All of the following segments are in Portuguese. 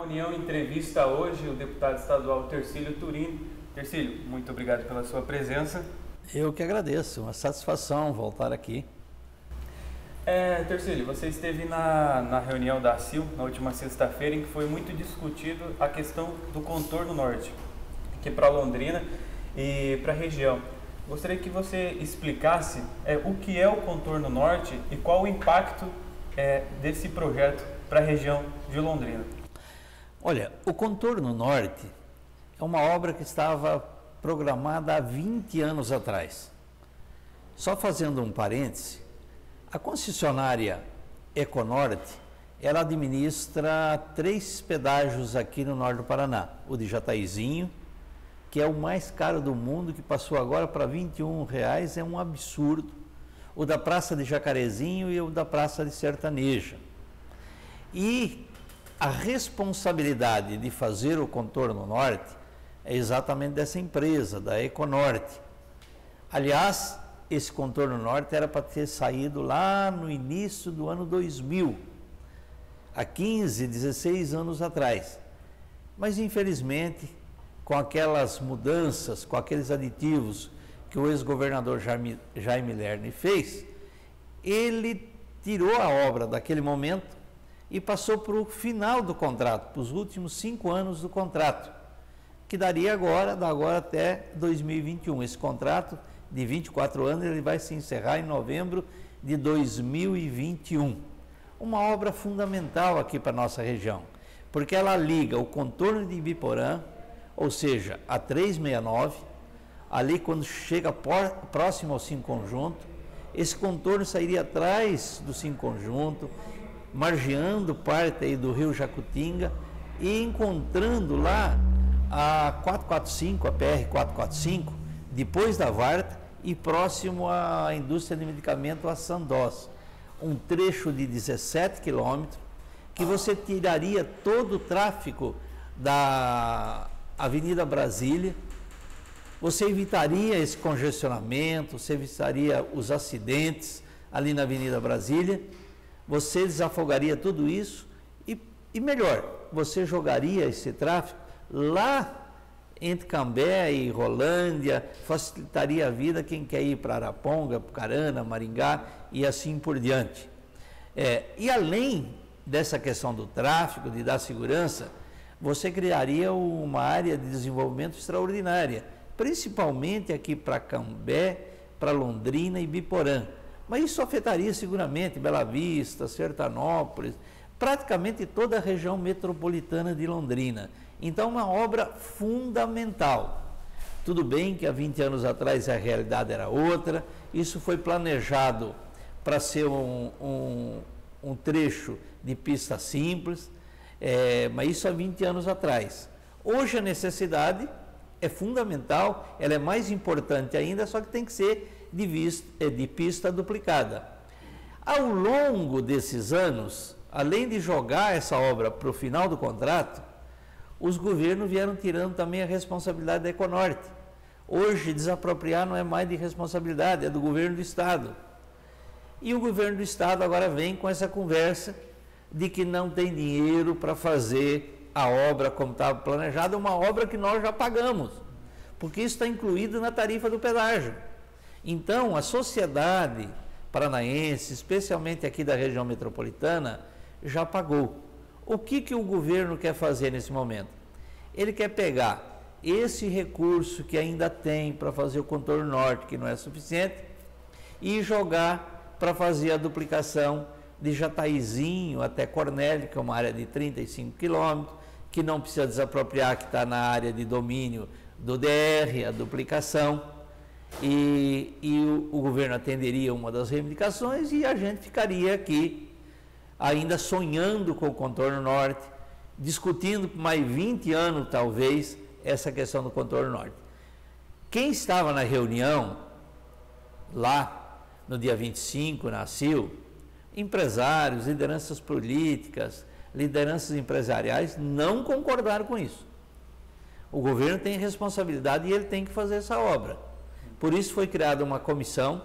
reunião entrevista hoje o deputado estadual Tercílio Turino. Tercílio, muito obrigado pela sua presença. Eu que agradeço, uma satisfação voltar aqui. Tercílio, você esteve na reunião da ACIL na última sexta-feira, em que foi muito discutido a questão do contorno norte, aqui para Londrina e para a região. Gostaria que você explicasse o que é o contorno norte e qual o impacto desse projeto para a região de Londrina. Olha, o contorno norte é uma obra que estava programada há 20 anos atrás. Só fazendo um parêntese, a concessionária Econorte, ela administra 3 pedágios aqui no norte do Paraná. O de Jataizinho, que é o mais caro do mundo, que passou agora para R$ 21,00, é um absurdo. O da Praça de Jacarezinho e o da Praça de Sertaneja. E a responsabilidade de fazer o contorno norte é exatamente dessa empresa, da Econorte. Aliás, esse contorno norte era para ter saído lá no início do ano 2000, há 15, 16 anos atrás. Mas, infelizmente, com aquelas mudanças, com aqueles aditivos que o ex-governador Jaime Lerner fez, ele tirou a obra daquele momento e passou para o final do contrato, para os últimos 5 anos do contrato, que daria agora até 2021. Esse contrato de 24 anos, ele vai se encerrar em novembro de 2021. Uma obra fundamental aqui para a nossa região, porque ela liga o contorno de Ibiporã, ou seja, a 369, ali quando chega próximo ao 5 Conjunto, esse contorno sairia atrás do 5 Conjunto, margeando parte aí do rio Jacutinga e encontrando lá a 445, a PR-445, depois da Varta e próximo à indústria de medicamento, a Sandoz. Um trecho de 17 quilômetros, que você tiraria todo o tráfego da Avenida Brasília, você evitaria esse congestionamento, você evitaria os acidentes ali na Avenida Brasília, você desafogaria tudo isso e melhor, você jogaria esse tráfego lá entre Cambé e Rolândia, facilitaria a vida quem quer ir para Araponga, Pucarana, Maringá e assim por diante. E além dessa questão do tráfego, de dar segurança, você criaria uma área de desenvolvimento extraordinária, principalmente aqui para Cambé, para Londrina e Biporã. Mas isso afetaria seguramente Bela Vista, Sertanópolis, praticamente toda a região metropolitana de Londrina. Então, uma obra fundamental. Tudo bem que há 20 anos atrás a realidade era outra, isso foi planejado para ser um trecho de pista simples, mas isso há 20 anos atrás. Hoje a necessidade é fundamental, ela é mais importante ainda, só que tem que ser de pista duplicada. Ao longo desses anos, além de jogar essa obra para o final do contrato, os governos vieram tirando também a responsabilidade da Econorte. Hoje, desapropriar não é mais de responsabilidade, é do governo do Estado. E o governo do Estado agora vem com essa conversa de que não tem dinheiro para fazer a obra como estava planejada, uma obra que nós já pagamos, porque isso está incluído na tarifa do pedágio. Então, a sociedade paranaense, especialmente aqui da região metropolitana, já pagou. O que o governo quer fazer nesse momento? Ele quer pegar esse recurso que ainda tem para fazer o contorno norte, que não é suficiente, e jogar para fazer a duplicação de Jataizinho até Cornélio, que é uma área de 35 quilômetros, que não precisa desapropriar, que está na área de domínio do DR, a duplicação, e o governo atenderia uma das reivindicações e a gente ficaria aqui ainda sonhando com o contorno norte, discutindo por mais 20 anos, talvez, essa questão do contorno norte. Quem estava na reunião, lá, no dia 25, na ACIL, empresários, lideranças políticas, lideranças empresariais, não concordaram com isso. O governo tem responsabilidade e ele tem que fazer essa obra. Por isso foi criada uma comissão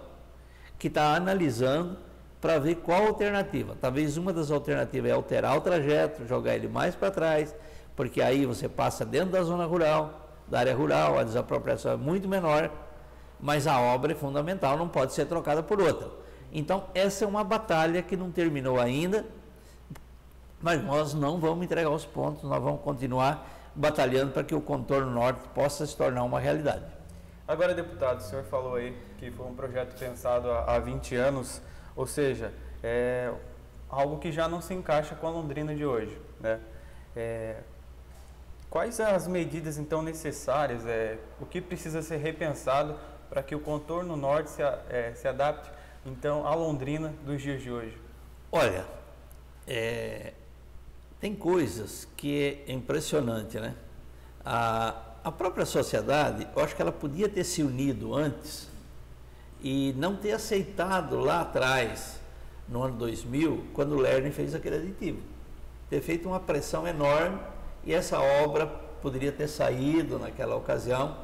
que está analisando para ver qual alternativa. Talvez uma das alternativas é alterar o trajeto, jogar ele mais para trás, porque aí você passa dentro da zona rural, da área rural, a desapropriação é muito menor, mas a obra é fundamental, não pode ser trocada por outra. Então, essa é uma batalha que não terminou ainda, mas nós não vamos entregar os pontos, nós vamos continuar batalhando para que o contorno norte possa se tornar uma realidade. Agora, deputado, o senhor falou aí que foi um projeto pensado há 20 anos, ou seja, é algo que já não se encaixa com a Londrina de hoje, né? Quais as medidas, então, necessárias, o que precisa ser repensado para que o contorno norte se adapte, então, à Londrina dos dias de hoje? Olha, tem coisas que é impressionante, né? A própria sociedade, eu acho que ela podia ter se unido antes e não ter aceitado lá atrás, no ano 2000, quando o Lerner fez aquele aditivo. Ter feito uma pressão enorme e essa obra poderia ter saído naquela ocasião,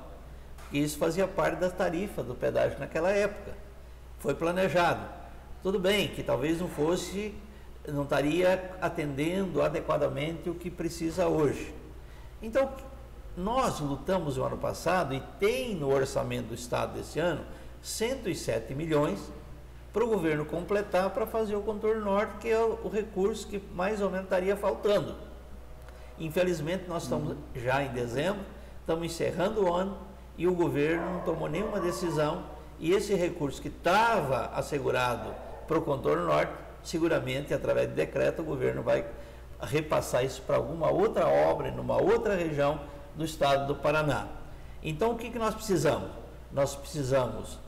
e isso fazia parte da tarifa do pedágio naquela época. Foi planejado. Tudo bem que talvez não estaria atendendo adequadamente o que precisa hoje. Então, nós lutamos o ano passado e tem no orçamento do Estado desse ano 107 milhões para o governo completar para fazer o contorno norte, que é o recurso que mais ou menos estaria faltando. Infelizmente, nós estamos já em dezembro, estamos encerrando o ano e o governo não tomou nenhuma decisão, e esse recurso que estava assegurado para o contorno norte, seguramente, através de decreto, o governo vai repassar isso para alguma outra obra, numa outra região do estado do Paraná. Então, o que nós precisamos? Nós precisamos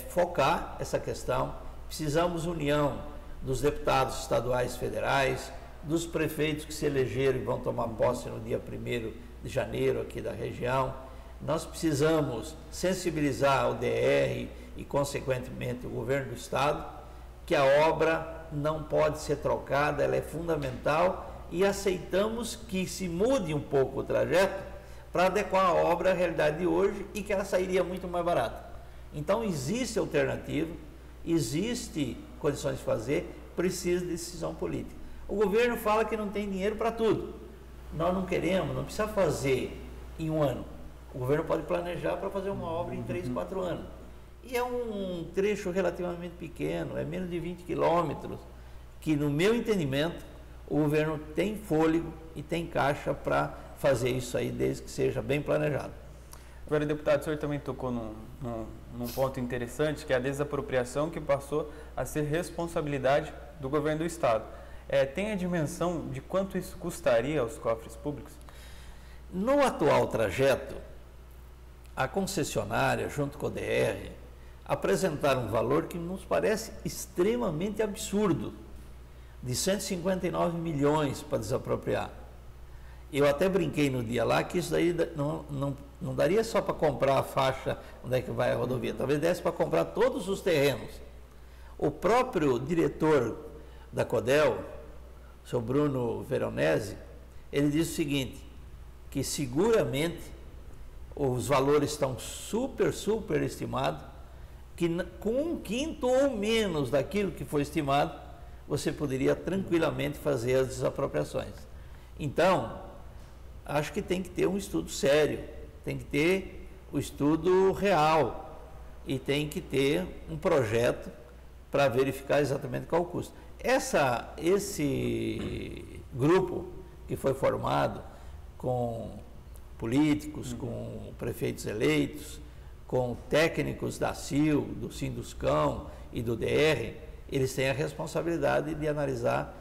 focar essa questão, precisamos união dos deputados estaduais e federais, dos prefeitos que se elegeram e vão tomar posse no dia 1º de janeiro aqui da região. Nós precisamos sensibilizar o DR e, consequentemente, o governo do estado, que a obra não pode ser trocada, ela é fundamental, e aceitamos que se mude um pouco o trajeto para adequar a obra à realidade de hoje e que ela sairia muito mais barata. Então, existe alternativa, existe condições de fazer, precisa de decisão política. O governo fala que não tem dinheiro para tudo. Nós não queremos, não precisa fazer em um ano. O governo pode planejar para fazer uma obra em 3, 4 anos. E é um trecho relativamente pequeno, é menos de 20 quilômetros, que, no meu entendimento, o governo tem fôlego e tem caixa para fazer isso aí, desde que seja bem planejado. Agora, deputado, o senhor também tocou num ponto interessante, que é a desapropriação, que passou a ser responsabilidade do governo do estado. Tem a dimensão de quanto isso custaria aos cofres públicos? No atual trajeto, a concessionária, junto com o DR, apresentaram um valor que nos parece extremamente absurdo, de 159 milhões para desapropriar. Eu até brinquei no dia lá que isso daí não daria só para comprar a faixa onde é que vai a rodovia, talvez desse para comprar todos os terrenos. O próprio diretor da CODEL, o seu Bruno Veronese, ele disse o seguinte, que seguramente os valores estão super estimados, que com 1/5 ou menos daquilo que foi estimado, você poderia tranquilamente fazer as desapropriações. Então, acho que tem que ter um estudo sério, tem que ter o estudo real e tem que ter um projeto para verificar exatamente qual o custo. Esse grupo que foi formado com políticos, com prefeitos eleitos, com técnicos da CIL, do Sinduscão e do DR, eles têm a responsabilidade de analisar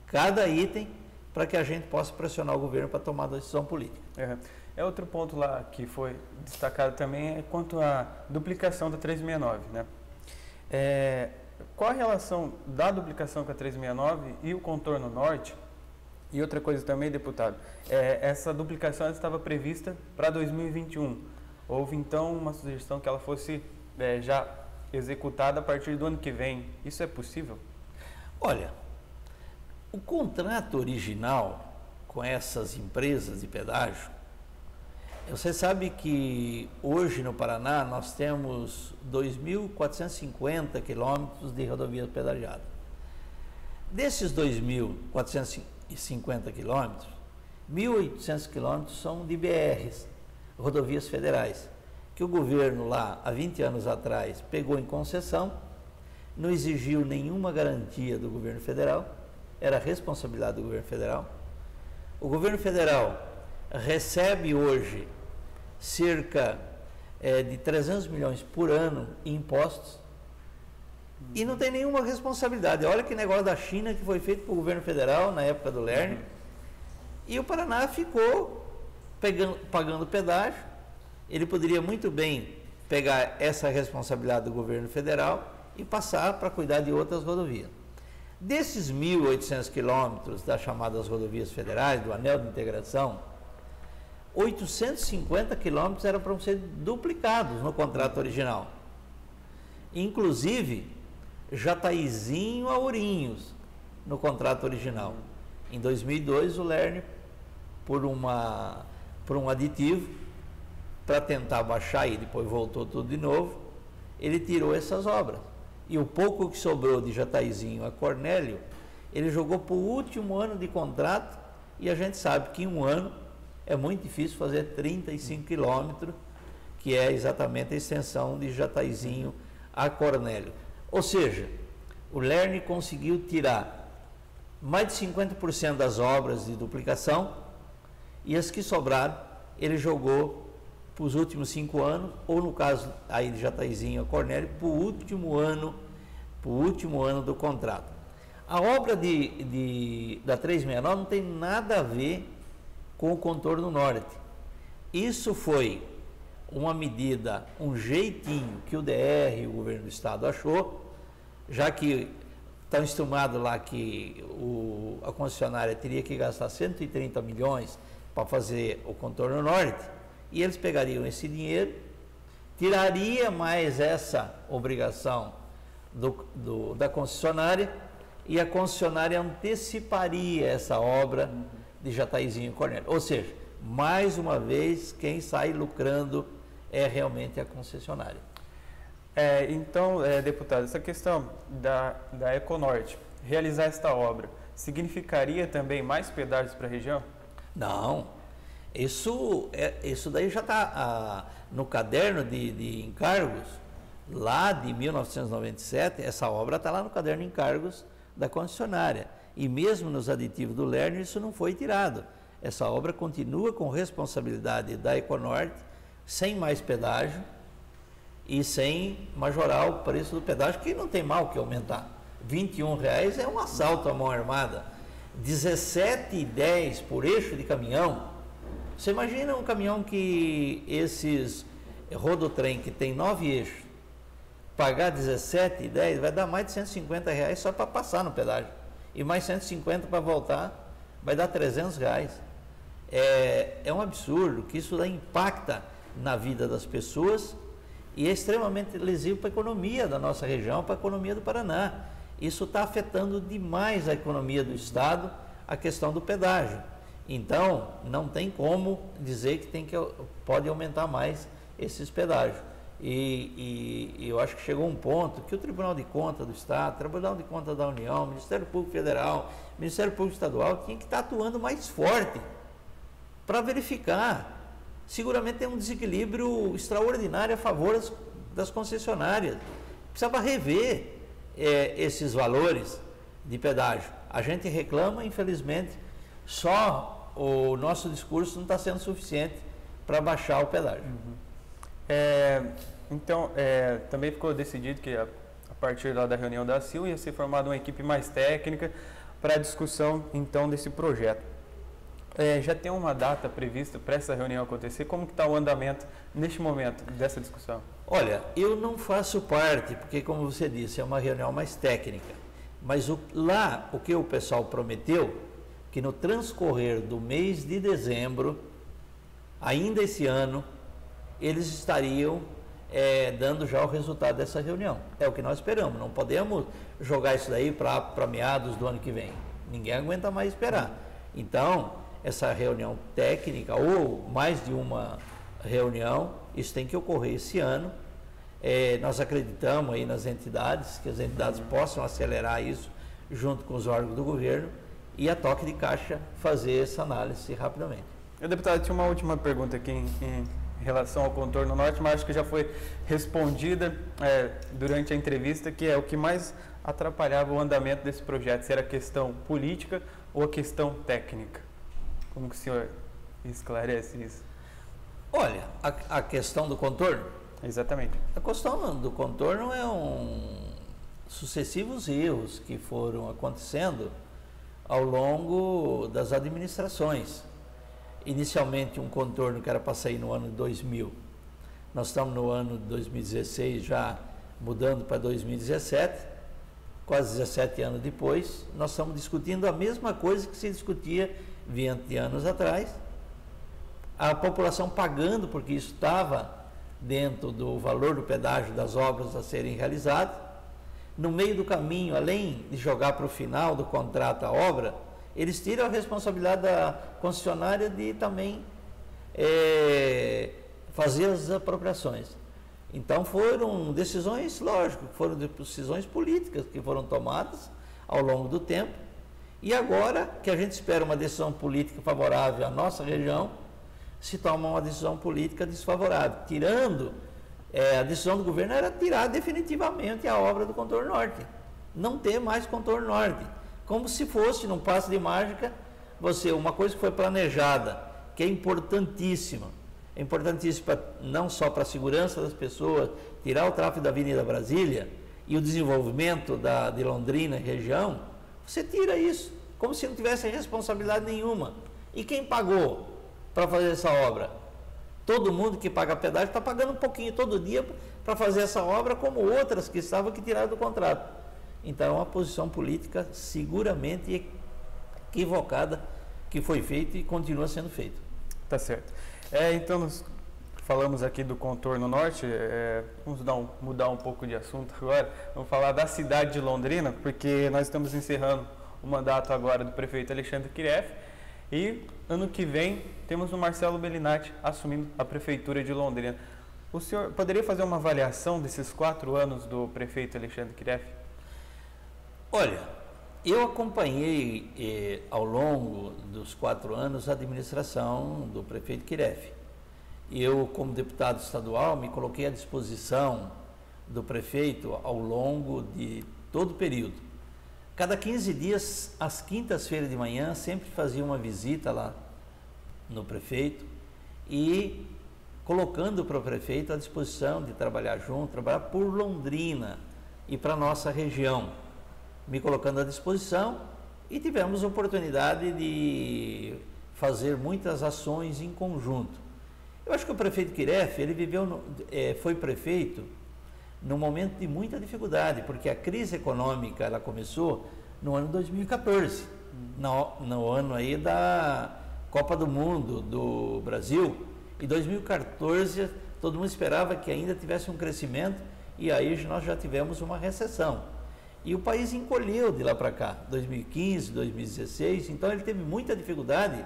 cada item para que a gente possa pressionar o governo para tomar a decisão política. Outro ponto lá que foi destacado também é quanto à duplicação da 369, né? Qual a relação da duplicação com a 369 e o contorno norte? E outra coisa também, deputado, essa duplicação estava prevista para 2021. Houve então uma sugestão que ela fosse já executada a partir do ano que vem. Isso é possível? Olha, o contrato original com essas empresas de pedágio, Você sabe que hoje no Paraná nós temos 2.450 quilômetros de rodovia pedagiada. Desses 2.450 quilômetros, 1.800 quilômetros são de BRs, rodovias federais, que o governo lá, há 20 anos atrás, pegou em concessão, não exigiu nenhuma garantia do governo federal, era responsabilidade do governo federal. O governo federal recebe hoje cerca de 300 milhões por ano em impostos e não tem nenhuma responsabilidade. Olha que negócio da China que foi feito pelo governo federal na época do Lerner. E o Paraná ficou pagando pedágio. Ele poderia muito bem pegar essa responsabilidade do governo federal e passar para cuidar de outras rodovias. Desses 1.800 quilômetros das chamadas rodovias federais, do anel de integração, 850 quilômetros eram para ser duplicados no contrato original. Inclusive, Jataizinho a Ourinhos, no contrato original. Em 2002, o Lerner, por um aditivo, para tentar baixar e depois voltou tudo de novo, ele tirou essas obras. E o pouco que sobrou de Jataizinho a Cornélio, ele jogou para o último ano de contrato, e a gente sabe que em um ano é muito difícil fazer 35 quilômetros, que é exatamente a extensão de Jataizinho a Cornélio. Ou seja, o Lerner conseguiu tirar mais de 50% das obras de duplicação, e as que sobraram, ele jogou para os últimos 5 anos, ou no caso aí de Jataizinho a Cornélio, para o último ano do contrato. A obra da 369 não tem nada a ver com o contorno norte. Isso foi uma medida, um jeitinho que o DR e o governo do estado achou, já que está estimado lá que a concessionária teria que gastar 130 milhões para fazer o contorno norte, e eles pegariam esse dinheiro, tiraria mais essa obrigação da concessionária, e a concessionária anteciparia essa obra de Jataizinho e Cornélio. Ou seja, mais uma vez, quem sai lucrando é realmente a concessionária. Então, deputado, essa questão da Econorte realizar esta obra significaria também mais pedágios para a região? Não, isso daí já está no caderno de encargos, lá de 1997, essa obra está lá no caderno de encargos da concessionária. E mesmo nos aditivos do Lerner, isso não foi tirado. Essa obra continua com responsabilidade da Econorte, sem mais pedágio e sem majorar o preço do pedágio, que não tem mal que aumentar. R$ 21,00 é um assalto à mão armada. R$ 17,10 por eixo de caminhão. Você imagina um caminhão que esses rodotrem que tem 9 eixos, pagar R$ 17,10 vai dar mais de R$ 150,00 só para passar no pedágio. E mais 150 para voltar, vai dar R$ 300,00. É um absurdo que isso impacta na vida das pessoas e é extremamente lesivo para a economia da nossa região, para a economia do Paraná. Isso está afetando demais a economia do estado, a questão do pedágio. Então, não tem como dizer que pode aumentar mais esses pedágios. E eu acho que chegou um ponto que o Tribunal de Contas do Estado, Tribunal de Contas da União, Ministério Público Federal, Ministério Público Estadual tinha que estar atuando mais forte para verificar. Seguramente tem um desequilíbrio extraordinário a favor das concessionárias. Precisava rever esses valores de pedágio. A gente reclama, infelizmente, só o nosso discurso não está sendo suficiente para baixar o pedágio. Então, também ficou decidido que a partir lá da reunião da CIL ia ser formada uma equipe mais técnica para a discussão então desse projeto. Já tem uma data prevista para essa reunião acontecer? Como que está o andamento neste momento dessa discussão? Olha, eu não faço parte, porque como você disse, é uma reunião mais técnica. Mas o que o pessoal prometeu, que no transcorrer do mês de dezembro, ainda esse ano, eles estariam dando já o resultado dessa reunião. É o que nós esperamos. Não podemos jogar isso daí para meados do ano que vem. Ninguém aguenta mais esperar. Então, essa reunião técnica, ou mais de uma reunião, isso tem que ocorrer esse ano. Nós acreditamos aí nas entidades, que as entidades possam acelerar isso junto com os órgãos do governo e a toque de caixa fazer essa análise rapidamente. Deputado, tinha uma última pergunta aqui em relação ao contorno norte, mas acho que já foi respondida durante a entrevista, que é o que mais atrapalhava o andamento desse projeto, se era a questão política ou a questão técnica. Como que o senhor esclarece isso? Olha, a questão do contorno? Exatamente. A questão do contorno sucessivos erros que foram acontecendo ao longo das administrações. Inicialmente um contorno que era para sair no ano de 2000. Nós estamos no ano de 2016 já mudando para 2017, quase 17 anos depois, nós estamos discutindo a mesma coisa que se discutia 20 anos atrás. A população pagando, porque isso estava dentro do valor do pedágio das obras a serem realizadas. No meio do caminho, além de jogar para o final do contrato a obra, eles tiram a responsabilidade da concessionária de também fazer as apropriações. Então foram decisões, lógico, foram decisões políticas que foram tomadas ao longo do tempo. E agora que a gente espera uma decisão política favorável à nossa região, se toma uma decisão política desfavorável, tirando, a decisão do governo era tirar definitivamente a obra do contorno norte, não ter mais contorno norte, como se fosse, num passe de mágica, uma coisa que foi planejada, que é importantíssima não só para a segurança das pessoas, tirar o tráfego da Avenida Brasília e o desenvolvimento de Londrina e região, você tira isso, como se não tivesse responsabilidade nenhuma. E quem pagou para fazer essa obra? Todo mundo que paga pedágio está pagando um pouquinho todo dia para fazer essa obra, como outras que estavam que tiraram do contrato. Então é uma posição política seguramente equivocada que foi feita e continua sendo feita. Tá certo. Então nós falamos aqui do contorno norte, vamos mudar um pouco de assunto agora, vamos falar da cidade de Londrina, porque nós estamos encerrando o mandato agora do prefeito Alexandre Kireff e ano que vem temos o Marcelo Bellinati assumindo a prefeitura de Londrina. O senhor poderia fazer uma avaliação desses 4 anos do prefeito Alexandre Kireff? Olha, eu acompanhei ao longo dos 4 anos a administração do prefeito Kireff. Eu, como deputado estadual, me coloquei à disposição do prefeito ao longo de todo o período. Cada 15 dias, às quintas-feiras de manhã, sempre fazia uma visita lá no prefeito e colocando para o prefeito à disposição de trabalhar junto, trabalhar por Londrina e para a nossa região. Me colocando à disposição e tivemos oportunidade de fazer muitas ações em conjunto. Eu acho que o prefeito Kireff, ele foi prefeito num momento de muita dificuldade, porque a crise econômica ela começou no ano 2014, no ano aí da Copa do Mundo do Brasil. Em 2014 todo mundo esperava que ainda tivesse um crescimento e aí nós já tivemos uma recessão. E o país encolheu de lá para cá, 2015, 2016, então ele teve muita dificuldade,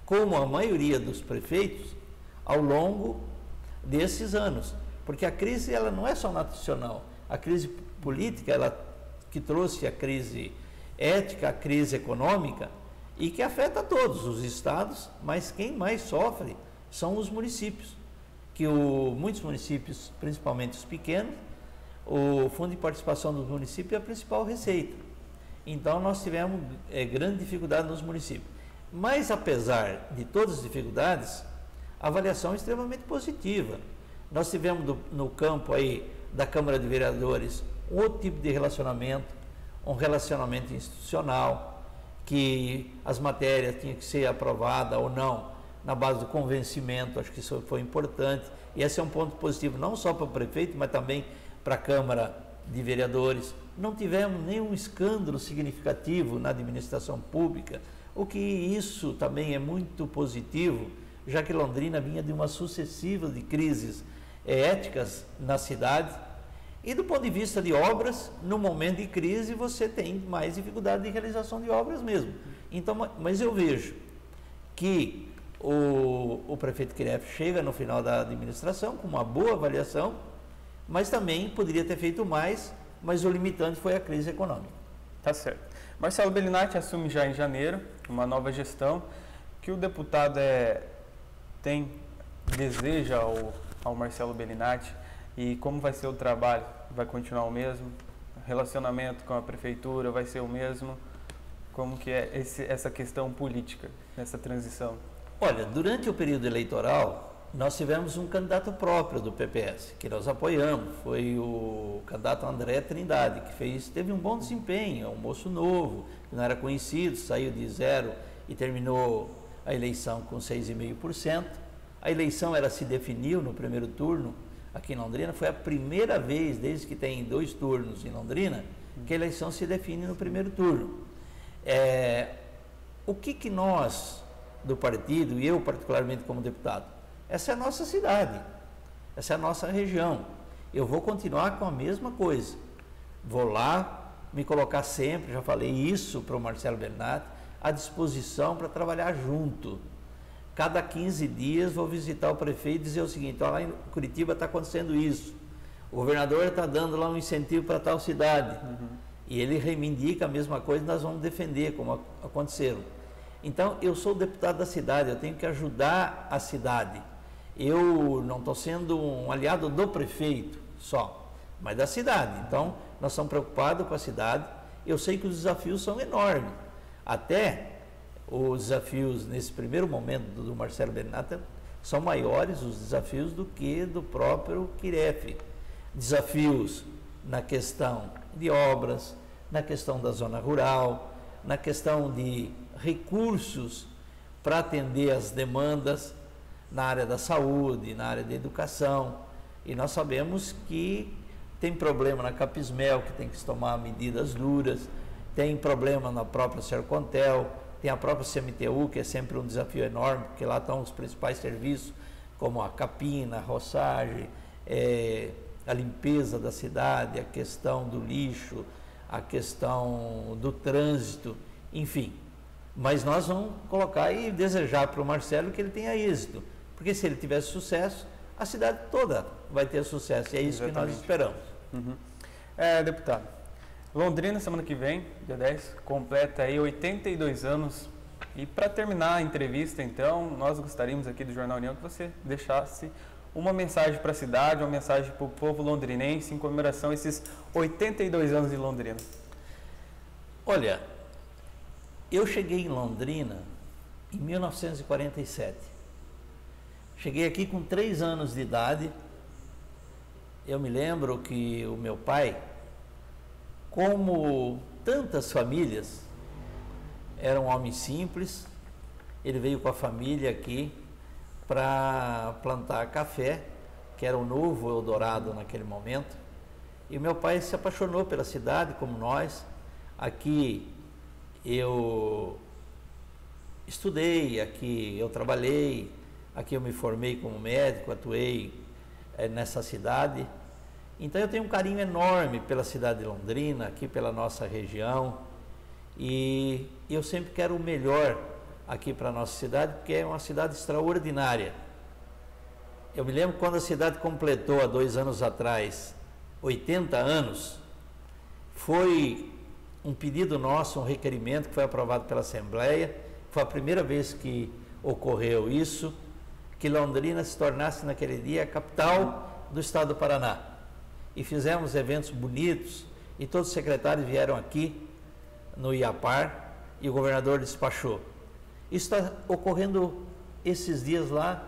como a maioria dos prefeitos, ao longo desses anos. Porque a crise ela não é só nacional, a crise política, ela que trouxe a crise ética, a crise econômica, e que afeta todos os estados, mas quem mais sofre são os municípios, que muitos municípios, principalmente os pequenos, o Fundo de Participação dos Municípios é a principal receita. Então nós tivemos grande dificuldade nos municípios. Mas apesar de todas as dificuldades, a avaliação é extremamente positiva. Nós tivemos no campo aí da Câmara de Vereadores um outro tipo de relacionamento, um relacionamento institucional, que as matérias tinham que ser aprovadas ou não na base do convencimento. Acho que isso foi importante e esse é um ponto positivo não só para o prefeito, mas também para a Câmara de Vereadores. Não tivemos nenhum escândalo significativo na administração pública, o que isso também é muito positivo, já que Londrina vinha de uma sucessiva de crises éticas na cidade. E do ponto de vista de obras, no momento de crise você tem mais dificuldade de realização de obras mesmo. Então, mas eu vejo que O prefeito Kiref chega no final da administração com uma boa avaliação, mas também poderia ter feito mais, mas o limitante foi a crise econômica. Tá certo. Marcelo Bellinati assume já em janeiro uma nova gestão. Que o deputado deseja ao Marcelo Bellinati, e como vai ser o trabalho? Vai continuar o mesmo? O relacionamento com a prefeitura vai ser o mesmo? Como que é essa questão política nessa transição? Olha, durante o período eleitoral, nós tivemos um candidato próprio do PPS, que nós apoiamos, foi o candidato André Trindade, que teve um bom desempenho, é um moço novo, que não era conhecido, saiu de 0 e terminou a eleição com 6,5%. A eleição se definiu no primeiro turno aqui em Londrina, foi a primeira vez, desde que tem 2 turnos em Londrina, que a eleição se define no primeiro turno. O que nós, do partido, e eu particularmente como deputado, essa é a nossa cidade, essa é a nossa região. Eu vou continuar com a mesma coisa. Vou lá, me colocar sempre, já falei isso para o Marcelo Bellinati, à disposição para trabalhar junto. Cada 15 dias vou visitar o prefeito e dizer o seguinte: ó, lá em Curitiba está acontecendo isso, o governador está dando lá um incentivo para tal cidade, e ele reivindica a mesma coisa, nós vamos defender, como aconteceram. Então, eu sou deputado da cidade, eu tenho que ajudar a cidade. Eu não estou sendo um aliado do prefeito só, mas da cidade. Então, nós estamos preocupados com a cidade. Eu sei que os desafios são enormes. Até os desafios, nesse primeiro momento do Marcelo Bellinati, são maiores os desafios do que do próprio Kiref. Desafios na questão de obras, na questão da zona rural, na questão de recursos para atender as demandas na área da saúde, na área da educação. E nós sabemos que tem problema na Capismel, que tem que se tomar medidas duras, tem problema na própria Sercontel, tem a própria CMTU, que é sempre um desafio enorme, porque lá estão os principais serviços, como a capina, a roçagem, a limpeza da cidade, a questão do lixo, a questão do trânsito, enfim. Mas nós vamos colocar e desejar para o Marcelo que ele tenha êxito, porque se ele tivesse sucesso, a cidade toda vai ter sucesso, e é isso que nós esperamos. Deputado, Londrina, semana que vem, dia 10, completa aí 82 anos, e para terminar a entrevista, então, nós gostaríamos aqui do Jornal União que você deixasse uma mensagem para a cidade, uma mensagem para o povo londrinense em comemoração a esses 82 anos de Londrina. Olha, eu cheguei em Londrina em 1947. Cheguei aqui com 3 anos de idade. Eu me lembro que o meu pai, como tantas famílias, era um homem simples. Ele veio com a família aqui para plantar café, que era o novo Eldorado naquele momento. E meu pai se apaixonou pela cidade, como nós. Aqui eu estudei, aqui eu trabalhei, aqui eu me formei como médico, atuei nessa cidade. Então eu tenho um carinho enorme pela cidade de Londrina, aqui pela nossa região, e eu sempre quero o melhor aqui para a nossa cidade, porque é uma cidade extraordinária. Eu me lembro quando a cidade completou, há 2 anos atrás, 80 anos, foi um pedido nosso, um requerimento que foi aprovado pela Assembleia. Foi a primeira vez que ocorreu isso, que Londrina se tornasse naquele dia a capital do estado do Paraná. E fizemos eventos bonitos, e todos os secretários vieram aqui no Iapar, e o governador despachou. Isso está ocorrendo esses dias lá,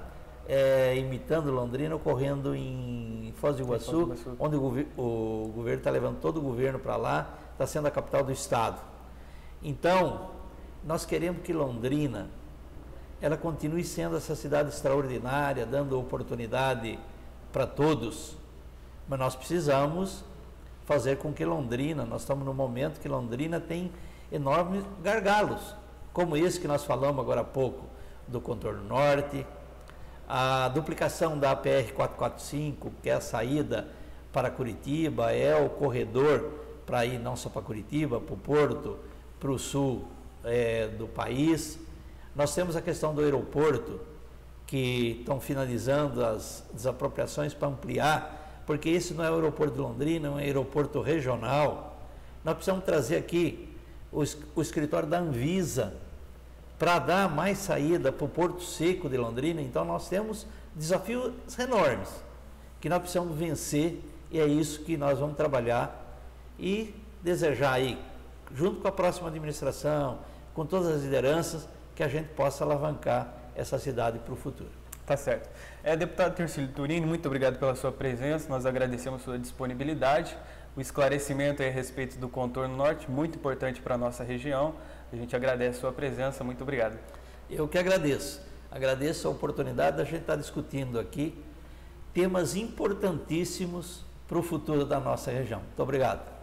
imitando Londrina, ocorrendo em Foz do Iguaçu, onde o governo está levando todo o governo para lá, está sendo a capital do estado. Então, nós queremos que Londrina, ela continue sendo essa cidade extraordinária, dando oportunidade para todos, mas nós precisamos fazer com que Londrina, nós estamos num momento que Londrina tem enormes gargalos, como esse que nós falamos agora há pouco, do contorno norte, a duplicação da PR 445, que é a saída para Curitiba, é o corredor para ir não só para Curitiba, para o Porto, para o sul do país, Nós temos a questão do aeroporto, que estão finalizando as desapropriações para ampliar, porque esse não é o aeroporto de Londrina, é um aeroporto regional. Nós precisamos trazer aqui o escritório da Anvisa para dar mais saída para o Porto Seco de Londrina. Então nós temos desafios enormes que nós precisamos vencer, e é isso que nós vamos trabalhar e desejar aí, junto com a próxima administração, com todas as lideranças, que a gente possa alavancar essa cidade para o futuro. Tá certo. Deputado Tercílio Turini, muito obrigado pela sua presença, nós agradecemos a sua disponibilidade, o esclarecimento a respeito do contorno norte, muito importante para a nossa região. A gente agradece a sua presença, muito obrigado. Eu que agradeço a oportunidade da gente estar discutindo aqui temas importantíssimos para o futuro da nossa região. Muito obrigado.